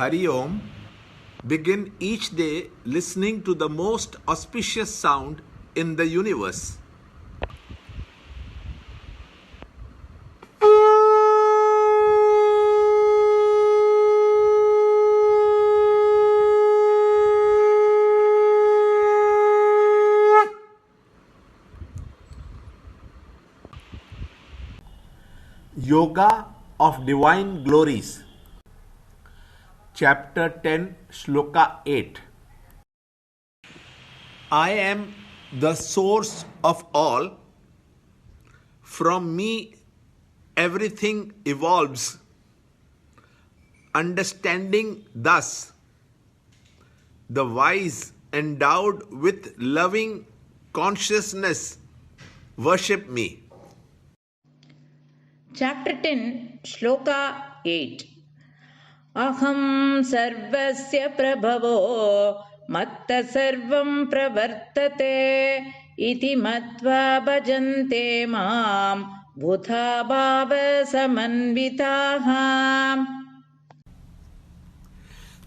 Hari Om, begin each day listening to the most auspicious sound in the universe. Yoga of Divine Glories, Chapter 10, Shloka 8. I am the source of all. From me, everything evolves. Understanding thus, the wise endowed with loving consciousness worship me. Chapter 10, Shloka 8. Aham sarvasya prabhavo matta sarvam pravartate iti matva bhajante mam bhutha bhava samanvitaha.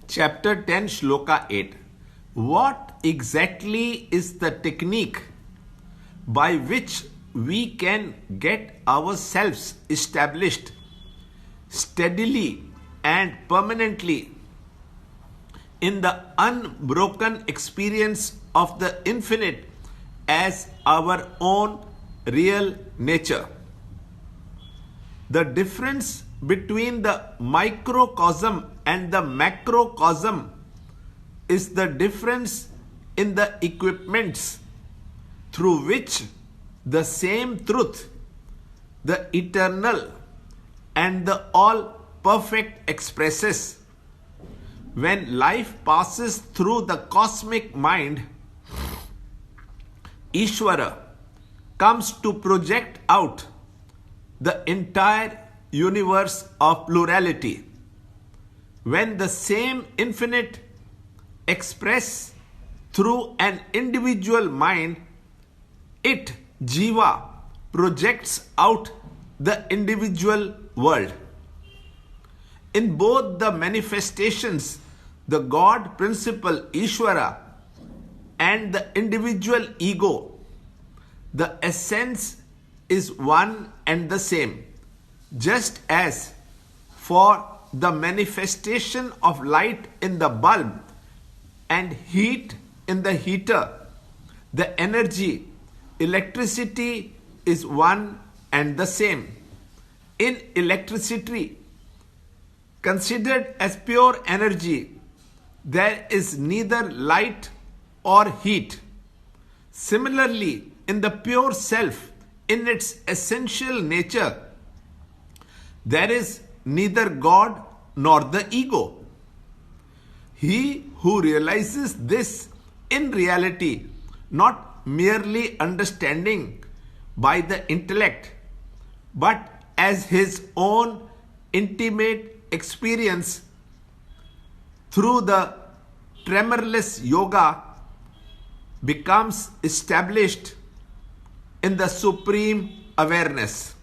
Chapter 10, Shloka 8. What exactly is the technique by which we can get ourselves established steadily and permanently in the unbroken experience of the infinite as our own real nature? The difference between the microcosm and the macrocosm is the difference in the equipments through which the same truth, the eternal and the all-perfect expresses. When life passes through the cosmic mind, Ishvara comes to project out the entire universe of plurality. When the same infinite express through an individual mind, it, Jiva, projects out the individual world. In both the manifestations, the God principle Ishvara and the individual ego, the essence is one and the same. Just as for the manifestation of light in the bulb and heat in the heater, the energy, electricity is one and the same. In electricity, considered as pure energy, there is neither light or heat. Similarly, in the pure self, in its essential nature, there is neither God nor the ego. He who realizes this in reality, not merely understanding by the intellect, but as his own intimate experience through the tremorless yoga, becomes established in the supreme awareness.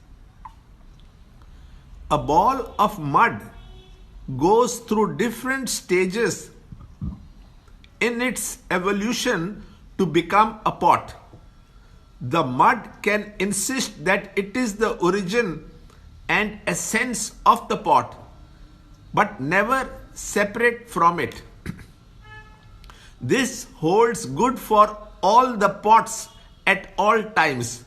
A ball of mud goes through different stages in its evolution to become a pot. The mud can insist that it is the origin and essence of the pot, but never separate from it. This holds good for all the pots at all times.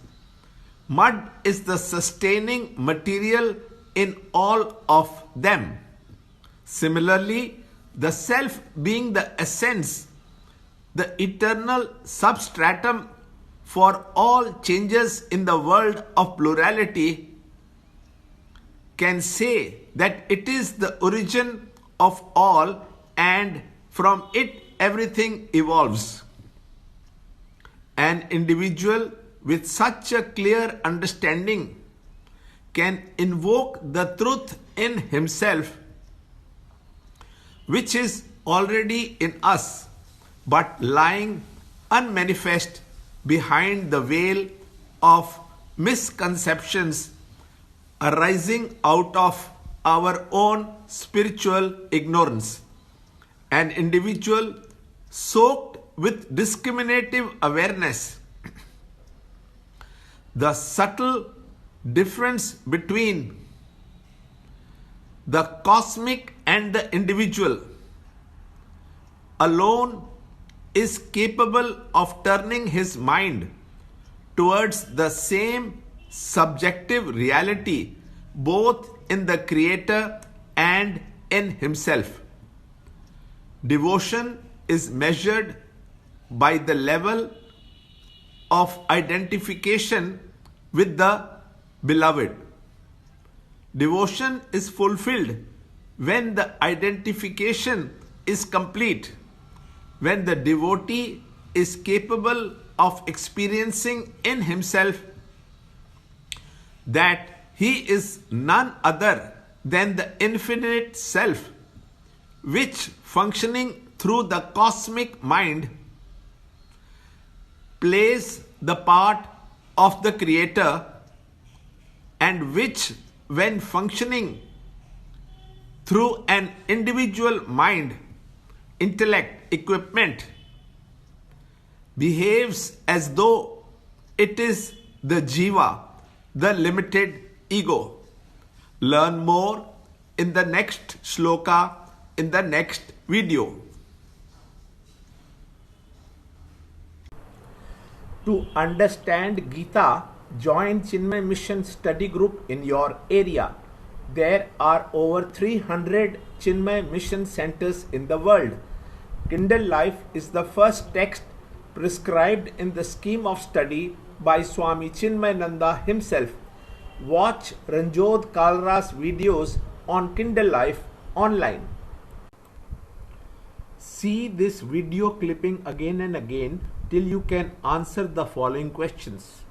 Mud is the sustaining material in all of them. Similarly, the self being the essence, the eternal substratum for all changes in the world of plurality, can say that it is the origin of all and from it everything evolves. An individual with such a clear understanding can invoke the truth in himself, which is already in us, but lying unmanifest behind the veil of misconceptions arising out of our own spiritual ignorance. An individual soaked with discriminative awareness, the subtle difference between the cosmic and the individual alone is capable of turning his mind towards the same subjective reality both in the Creator and in himself. Devotion is measured by the level of identification with the beloved. Devotion is fulfilled when the identification is complete, when the devotee is capable of experiencing in himself that he is none other than the infinite self, which functioning through the cosmic mind plays the part of the Creator, and which, when functioning through an individual mind, intellect, equipment, behaves as though it is the jiva, the limited ego. Learn more in the next shloka, in the next video. To understand Gita, join Chinmaya Mission study group in your area. There are over 300 Chinmaya Mission centers in the world. Kindle Life is the first text prescribed in the scheme of study by Swami Chinmayananda himself. Watch Ranjot Kalra's videos on Kindle Life online. See this video clipping again and again till you can answer the following questions.